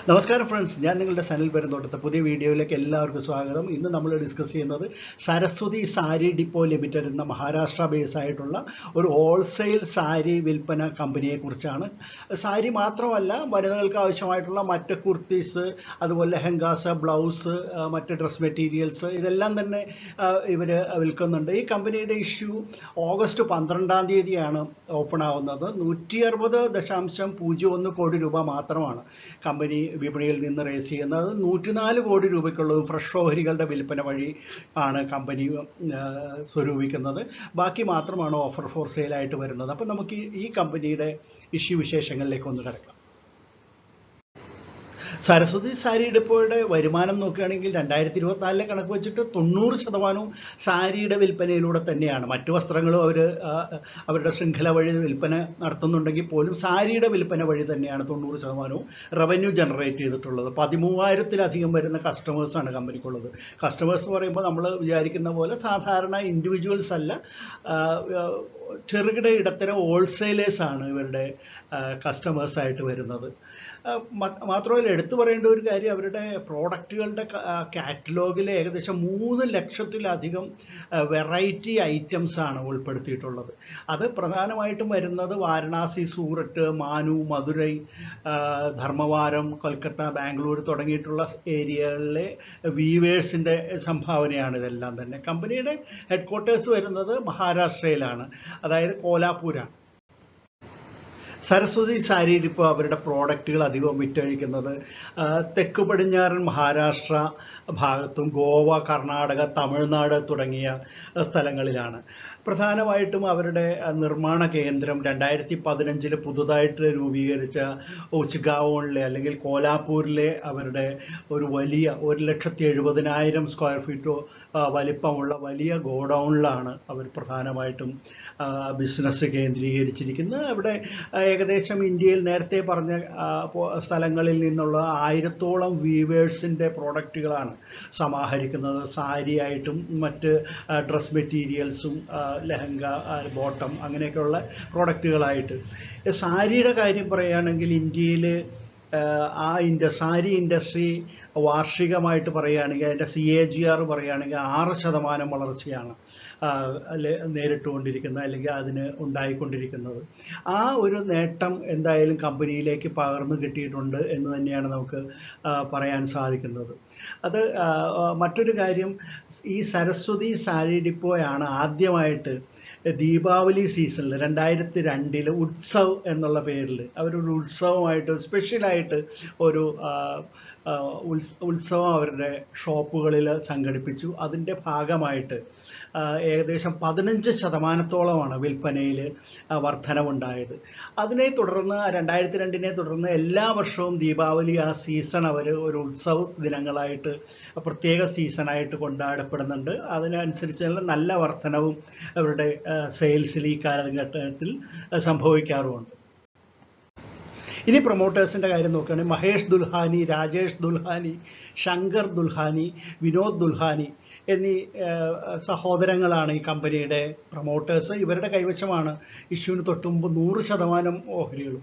നമസ്കാരം ഫ്രണ്ട്സ്, ഞാൻ നിങ്ങളുടെ സനിൽ പെരുന്തോട്ടത്തെ പുതിയ വീഡിയോയിലേക്ക് എല്ലാവർക്കും സ്വാഗതം. ഇന്ന് നമ്മൾ ഡിസ്കസ് ചെയ്യുന്നത് സരസ്വതി സാരി ഡിപ്പോ ലിമിറ്റഡ് എന്ന മഹാരാഷ്ട്ര ബേസ് ആയിട്ടുള്ള ഒരു ഹോൾസെയിൽ സാരി വിൽപ്പന കമ്പനിയെക്കുറിച്ചാണ്. സാരി മാത്രമല്ല, വനിതകൾക്ക് ആവശ്യമായിട്ടുള്ള മറ്റ് കുർത്തീസ്, അതുപോലെ ലെഹങ്കാസ്, ബ്ലൗസ്, മറ്റ് ഡ്രസ് മെറ്റീരിയൽസ് ഇതെല്ലാം തന്നെ ഇവർ വിൽക്കുന്നുണ്ട്. ഈ കമ്പനിയുടെ ഇഷ്യൂ ഓഗസ്റ്റ് 12-ാം തീയതിയാണ് ഓപ്പൺ ആവുന്നത്. 160.01 കോടി രൂപ മാത്രമാണ് കമ്പനി വിപണിയിൽ നിന്ന് റേസ് ചെയ്യുന്നത്. 104 കോടി രൂപയ്ക്കുള്ളതും ഫ്രഷ് ഓഹരികളുടെ വിൽപ്പന വഴി ആണ് കമ്പനി സ്വരൂപിക്കുന്നത്. ബാക്കി മാത്രമാണ് ഓഫർ ഫോർ സെയിലായിട്ട് വരുന്നത്. അപ്പോൾ നമുക്ക് ഈ കമ്പനിയുടെ ഇഷ്യൂ വിശേഷങ്ങളിലേക്ക് ഒന്ന് കിടക്കാം. സരസ്വതി സാരി ഡിപ്പോയുടെ വരുമാനം നോക്കുകയാണെങ്കിൽ 2024 കണക്ക് വെച്ചിട്ട് 90% സാരിയുടെ വിൽപ്പനയിലൂടെ തന്നെയാണ്. മറ്റു വസ്ത്രങ്ങളും അവരുടെ ശൃംഖല വഴി വിൽപ്പന നടത്തുന്നുണ്ടെങ്കിൽ പോലും സാരിയുടെ വിൽപ്പന വഴി തന്നെയാണ് 90% റവന്യൂ ജനറേറ്റ് ചെയ്തിട്ടുള്ളത്. 13,000-ത്തിലധികം വരുന്ന കസ്റ്റമേഴ്സാണ് കമ്പനിക്കുള്ളത്. കസ്റ്റമേഴ്സ് പറയുമ്പോൾ നമ്മൾ വിചാരിക്കുന്ന പോലെ സാധാരണ ഇൻഡിവിജ്വൽസ് അല്ല, ചെറുകിട ഇടത്തരം ഹോൾസെയിലേഴ്സാണ് ഇവരുടെ കസ്റ്റമേഴ്സായിട്ട് വരുന്നത്. മാത്രമല്ല, എടുത്തു പറയേണ്ട ഒരു കാര്യം, അവരുടെ പ്രോഡക്റ്റുകളുടെ കാറ്റലോഗിൽ ഏകദേശം 3 ലക്ഷത്തിലധികം വെറൈറ്റി ഐറ്റംസ് ആണ് ഉൾപ്പെടുത്തിയിട്ടുള്ളത്. അത് പ്രധാനമായിട്ടും വരുന്നത് വാരണാസി, സൂററ്റ്, മാനു, മധുരൈ, ധർമ്മവാരം, കൊൽക്കത്ത, ബാംഗ്ലൂർ തുടങ്ങിയിട്ടുള്ള ഏരിയകളിലെ വീവേഴ്സിൻ്റെ സംഭാവനയാണ് ഇതെല്ലാം തന്നെ. കമ്പനിയുടെ ഹെഡ്ക്വാർട്ടേഴ്സ് വരുന്നത് മഹാരാഷ്ട്രയിലാണ്, അതായത് കോലാപൂരാണ്. സരസ്വതി സാരി ഡിപ്പോ അവരുടെ പ്രോഡക്റ്റുകൾ അധികവും വിറ്റഴിക്കുന്നത് തെക്ക് പടിഞ്ഞാറൻ മഹാരാഷ്ട്ര ഭാഗത്തും ഗോവ, കർണാടക, തമിഴ്നാട് തുടങ്ങിയ സ്ഥലങ്ങളിലാണ്. പ്രധാനമായിട്ടും അവരുടെ നിർമ്മാണ കേന്ദ്രം 2015 പുതുതായിട്ട് രൂപീകരിച്ച ഉച്ച്ഗാവോണിലെ അല്ലെങ്കിൽ കോലാപൂരിലെ അവരുടെ ഒരു വലിയ 1,70,000 സ്ക്വയർ ഫീറ്റ് വലിപ്പമുള്ള വലിയ ഗോഡൗണിലാണ് അവർ പ്രധാനമായിട്ടും ബിസിനസ് കേന്ദ്രീകരിച്ചിരിക്കുന്നത്. അവിടെ ഏകദേശം ഇന്ത്യയിൽ നേരത്തെ പറഞ്ഞ സ്ഥലങ്ങളിൽ നിന്നുള്ള 1000-ഓളം വീവേഴ്സിൻ്റെ പ്രോഡക്റ്റുകളാണ് സമാഹരിക്കുന്നത്. സാരിയായിട്ടും മറ്റ് ഡ്രസ് മെറ്റീരിയൽസും ലെഹങ്ക, ബോട്ടം അങ്ങനെയൊക്കെയുള്ള പ്രോഡക്റ്റുകളായിട്ട്. സാരിയുടെ കാര്യം പറയുകയാണെങ്കിൽ ഇന്ത്യയിൽ സാരി ഇൻഡസ്ട്രി വാർഷികമായിട്ട് പറയുകയാണെങ്കിൽ അതിൻ്റെ CAGR പറയുകയാണെങ്കിൽ 6% വളർച്ചയാണ് നേരിട്ടുകൊണ്ടിരിക്കുന്നത്, അല്ലെങ്കിൽ അതിന് ഉണ്ടായിക്കൊണ്ടിരിക്കുന്നത്. ആ ഒരു നേട്ടം എന്തായാലും കമ്പനിയിലേക്ക് പകർന്നു കിട്ടിയിട്ടുണ്ട് എന്ന് തന്നെയാണ് നമുക്ക് പറയാൻ സാധിക്കുന്നത്. അത് മറ്റൊരു കാര്യം, ഈ സരസ്വതി സാരി ഡിപ്പോയാണ് ആദ്യമായിട്ട് ദീപാവലി സീസണിൽ 2002 ഉത്സവ് എന്നുള്ള പേരിൽ അവരൊരു ഉത്സവമായിട്ട് സ്പെഷ്യലായിട്ട് ഒരു ഉത്സവം അവരുടെ ഷോപ്പുകളിൽ സംഘടിപ്പിച്ചു. അതിൻ്റെ ഭാഗമായിട്ട് ഏകദേശം 15% വിൽപ്പനയിൽ വർധനവുണ്ടായത്. അതിനെ തുടർന്ന് 2002 തുടർന്ന് എല്ലാ വർഷവും ദീപാവലി ആ സീസൺ അവർ ഒരു ഉത്സവ ദിനങ്ങളായിട്ട് പ്രത്യേക സീസണായിട്ട് കൊണ്ടാടപ്പെടുന്നുണ്ട്. അതിനനുസരിച്ച് നല്ല വർധനവും അവരുടെ സെയിൽസിൽ ഈ കാലഘട്ടത്തിൽ സംഭവിക്കാറുമുണ്ട്. ഇനി പ്രൊമോട്ടേഴ്സിൻ്റെ കാര്യം നോക്കുകയാണെങ്കിൽ മഹേഷ് ദുൽഹാനി, രാജേഷ് ദുൽഹാനി, ശങ്കർ ദുൽഹാനി, വിനോദ് ദുൽഹാനി എന്നീ സഹോദരങ്ങളാണ് ഈ കമ്പനിയുടെ പ്രൊമോട്ടേഴ്സ്. ഇവരുടെ കൈവശമാണ് ഇഷ്യൂവിന് തൊട്ടുമുമ്പ് 100% ഓഹരികളും.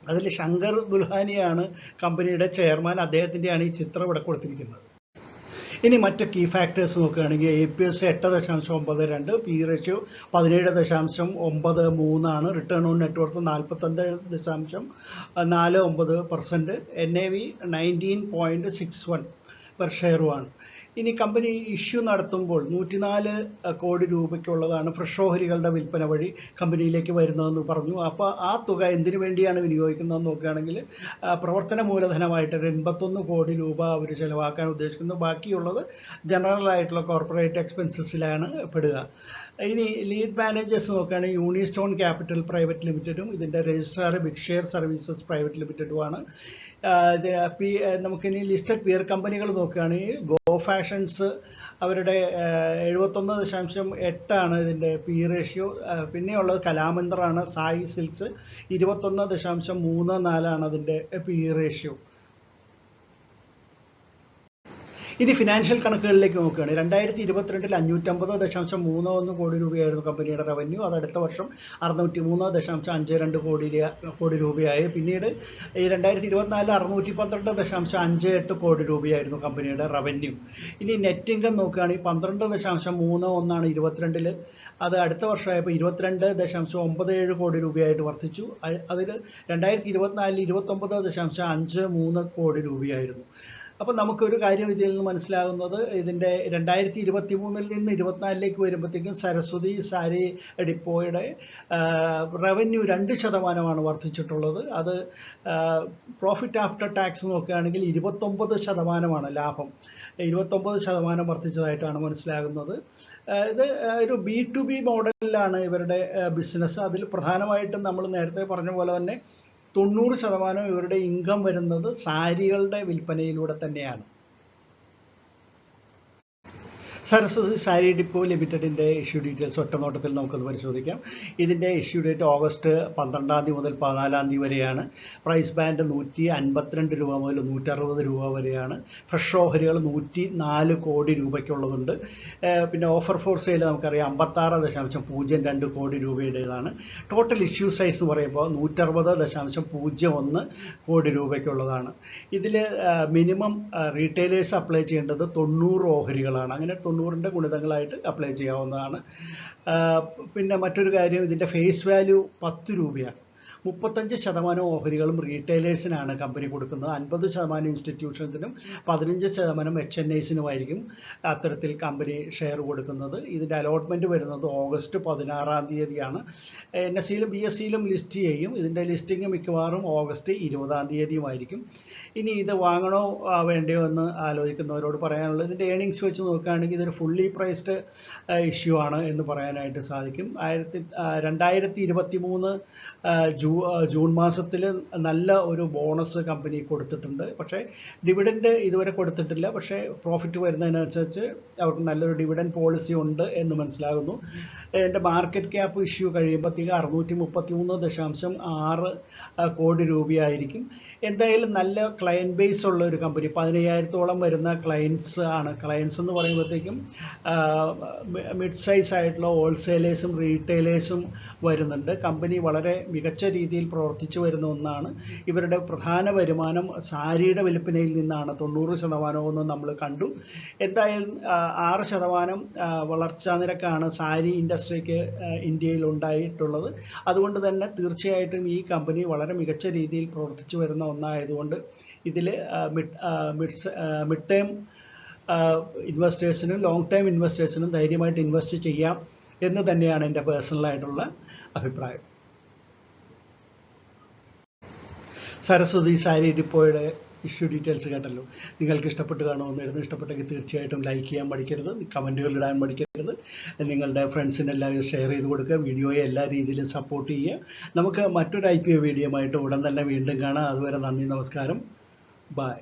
അതിൽ ശങ്കർ ദുൽഹാനിയാണ് കമ്പനിയുടെ ചെയർമാൻ. അദ്ദേഹത്തിൻ്റെയാണ് ഈ ചിത്രം ഇവിടെ കൊടുത്തിരിക്കുന്നത്. ഇനി മറ്റ് കീ ഫാക്ടേഴ്സ് നോക്കുകയാണെങ്കിൽ EPS 8.92, P ratio 17.93 return on networth 45.49%, NAV 19.61 per ഷെയറുമാണ്. ഇനി കമ്പനി ഇഷ്യൂ നടത്തുമ്പോൾ 104 കോടി രൂപയ്ക്കുള്ളതാണ് ഫ്രഷ് ഓഹരികളുടെ വിൽപ്പന വഴി കമ്പനിയിലേക്ക് വരുന്നതെന്ന് പറഞ്ഞു. അപ്പോൾ ആ തുക എന്തിനു വേണ്ടിയാണ് വിനിയോഗിക്കുന്നതെന്ന് നോക്കുകയാണെങ്കിൽ പ്രവർത്തന മൂലധനമായിട്ട് 81 കോടി രൂപ അവർ ചിലവാക്കാൻ ഉദ്ദേശിക്കുന്നു. ബാക്കിയുള്ളത് ജനറൽ ആയിട്ടുള്ള കോർപ്പറേറ്റ് എക്സ്പെൻസസിലാണ് പെടുക. ഇനി ലീഡ് മാനേജേഴ്സ് നോക്കുകയാണെങ്കിൽ യൂണിസ്റ്റോൺ ക്യാപിറ്റൽ പ്രൈവറ്റ് ലിമിറ്റഡും ഇതിൻ്റെ registrar big share services private ലിമിറ്റഡുമാണ്. നമുക്കിനി ലിസ്റ്റഡ് പിയർ കമ്പനികൾ നോക്കുകയാണെങ്കിൽ ഗോ ഫാഷൻസ് അവരുടെ 71.8 ഇതിൻ്റെ പി റേഷ്യോ. പിന്നെയുള്ളത് കലാമന്ദറാണ്. സായി സിൽക്സ് 21.34 അതിൻ്റെ പി റേഷ്യോ. ഇനി ഫിനാൻഷ്യൽ കണക്കുകളിലേക്ക് നോക്കുകയാണ്. 2022 550.31 കോടി രൂപയായിരുന്നു കമ്പനിയുടെ റവന്യൂ. അത് അടുത്ത വർഷം 603.52 കോടി രൂപയായി. പിന്നീട് ഈ 2024 612.58 കോടി രൂപയായിരുന്നു കമ്പനിയുടെ റവന്യൂ. ഇനി നെറ്റ് ഇൻകം നോക്കുകയാണെങ്കിൽ 12.31 22 അത് അടുത്ത വർഷമായപ്പോൾ 22.97 കോടി രൂപയായിട്ട് വർദ്ധിച്ചു. അതിൽ 2024 29.53 കോടി രൂപയായിരുന്നു. അപ്പോൾ നമുക്കൊരു കാര്യം ഇതിൽ നിന്ന് മനസ്സിലാകുന്നത്, ഇതിൻ്റെ 2023 നിന്ന് 24 വരുമ്പോഴത്തേക്കും സരസ്വതി സാരി ഡിപ്പോയുടെ റവന്യൂ 2% വർദ്ധിച്ചിട്ടുള്ളത്. അത് പ്രോഫിറ്റ് ആഫ്റ്റർ ടാക്സ് നോക്കുകയാണെങ്കിൽ 29% ലാഭം, 29% വർദ്ധിച്ചതായിട്ടാണ് മനസ്സിലാകുന്നത്. ഇത് ഒരു B2B മോഡലിലാണ് ഇവരുടെ ബിസിനസ്. അതിൽ പ്രധാനമായിട്ടും നമ്മൾ നേരത്തെ പറഞ്ഞ പോലെ തന്നെ 90% ഇവരുടെ ഇൻകം വരുന്നത് സാരികളുടെ വിൽപ്പനയിലൂടെ തന്നെയാണ്. സരസ്വതി സാരി ഡിപ്പോ ലിമിറ്റഡിൻ്റെ ഇഷ്യൂ ഡീറ്റെയിൽസ് ഒറ്റനോട്ടത്തിൽ നമുക്കത് പരിശോധിക്കാം. ഇതിൻ്റെ ഇഷ്യൂ ഡേറ്റ് ഓഗസ്റ്റ് 12 മുതൽ 14 വരെയാണ്. പ്രൈസ് ബാൻഡ് 152 രൂപ മുതൽ 160 രൂപ വരെയാണ്. ഫ്രഷ് ഓഹരികൾ 104 കോടി രൂപയ്ക്കുള്ളതുണ്ട്. പിന്നെ ഓഫർ ഫോർ സെയിൽ നമുക്കറിയാം 56.02 കോടി രൂപയുടേതാണ്. ടോട്ടൽ ഇഷ്യൂ സൈസ് എന്ന് പറയുമ്പോൾ 160.01 കോടി രൂപയ്ക്കുള്ളതാണ്. ഇതിൽ മിനിമം റീറ്റെയിലേഴ്സ് അപ്ലൈ ചെയ്യേണ്ടത് 90 ഓഹരികളാണ്. അങ്ങനെ 90ൻ്റെ ഗുണിതങ്ങളായിട്ട് അപ്ലൈ ചെയ്യാവുന്നതാണ്. പിന്നെ മറ്റൊരു കാര്യം, ഇതിൻ്റെ ഫേസ് വാല്യൂ 10 രൂപയാണ്. 35% ഓഹരികളും റീറ്റെയിലേഴ്സിനാണ് കമ്പനി കൊടുക്കുന്നത്. 50% ഇൻസ്റ്റിറ്റ്യൂഷൻസിനും 15% HNIസിനുമായിരിക്കും അത്തരത്തിൽ കമ്പനി ഷെയർ കൊടുക്കുന്നത്. ഇതിൻ്റെ അലോട്ട്മെൻറ്റ് വരുന്നത് ഓഗസ്റ്റ് 16 NSEയിലും BSEയിലും ലിസ്റ്റ് ചെയ്യും. ഇതിൻ്റെ ലിസ്റ്റിംഗ് മിക്കവാറും ഓഗസ്റ്റ് 20 ഇനി ഇത് വാങ്ങണോ വേണ്ടയോ എന്ന് ആലോചിക്കുന്നവരോട് പറയാനുള്ളത്, ഇതിൻ്റെ ഏണിങ്സ് വെച്ച് നോക്കുകയാണെങ്കിൽ ഇതൊരു ഫുള്ളി പ്രൈസ്ഡ് ഇഷ്യൂ ആണ് എന്ന് പറയാനായിട്ട് സാധിക്കും. 2023 ജൂൺ മാസത്തിൽ നല്ല ഒരു ബോണസ് കമ്പനി കൊടുത്തിട്ടുണ്ട്. പക്ഷേ ഡിവിഡൻഡ് ഇതുവരെ കൊടുത്തിട്ടില്ല. പക്ഷേ പ്രോഫിറ്റ് വരുന്നതിനനുസരിച്ച് അവർക്ക് നല്ലൊരു ഡിവിഡൻഡ് പോളിസി ഉണ്ട് എന്ന് മനസ്സിലാകുന്നു. എൻ്റെ മാർക്കറ്റ് ക്യാപ്പ് ഇഷ്യൂ കഴിയുമ്പോഴത്തേക്ക് 633.6 കോടി രൂപയായിരിക്കും. എന്തായാലും നല്ല ക്ലയൻറ്റ് ബേസ് ഉള്ള ഒരു കമ്പനി, 15,000-ഓളം വരുന്ന ക്ലയൻസ് ആണ്. ക്ലയൻസ് എന്ന് പറയുമ്പോഴത്തേക്കും മിഡ് സൈസ് ആയിട്ടുള്ള ഹോൾസെയിലേഴ്സും റീറ്റെയിലേഴ്സും വരുന്നുണ്ട്. കമ്പനി വളരെ മികച്ച രീതിയിൽ പ്രവർത്തിച്ചു വരുന്ന ഒന്നാണ്. ഇവരുടെ പ്രധാന വരുമാനം സാരിയുടെ വിൽപ്പനയിൽ നിന്നാണ്. 90% നമ്മൾ കണ്ടു. എന്തായാലും 6% വളർച്ചാ നിരക്കാണ് സാരി ഇൻഡസ്ട്രിക്ക് ഇന്ത്യയിൽ ഉണ്ടായിട്ടുള്ളത്. അതുകൊണ്ട് തന്നെ തീർച്ചയായിട്ടും ഈ കമ്പനി വളരെ മികച്ച രീതിയിൽ പ്രവർത്തിച്ചു വരുന്ന ഒന്നായതുകൊണ്ട് ഇതിൽ മിഡ് ടേം ഇൻവെസ്റ്റേഴ്സിനും ലോങ് ടൈം ഇൻവെസ്റ്റേഴ്സിനും ധൈര്യമായിട്ട് ഇൻവെസ്റ്റ് ചെയ്യാം എന്ന് തന്നെയാണ് എൻ്റെ പേഴ്സണലായിട്ടുള്ള അഭിപ്രായം. സരസ്വതി സാരി ഡിപ്പോയുടെ ഇഷ്യൂ ഡീറ്റെയിൽസ് കേട്ടല്ലോ. നിങ്ങൾക്ക് ഇഷ്ടപ്പെട്ട് കാണുമെന്ന് കരുതുന്നു. ഇഷ്ടപ്പെട്ടെങ്കിൽ തീർച്ചയായിട്ടും ലൈക്ക് ചെയ്യാൻ മടിക്കരുത്, കമൻറ്റുകൾ ഇടാൻ മടിക്കരുത്. നിങ്ങളുടെ ഫ്രണ്ട്സിനെല്ലാം ഷെയർ ചെയ്ത് കൊടുക്കുക. വീഡിയോയെ എല്ലാ രീതിയിലും സപ്പോർട്ട് ചെയ്യുക. നമുക്ക് മറ്റൊരു IPO വീഡിയോ ആയിട്ട് ഉടൻ തന്നെ വീണ്ടും കാണാം. അതുവരെ നന്ദി, നമസ്കാരം, ബൈ.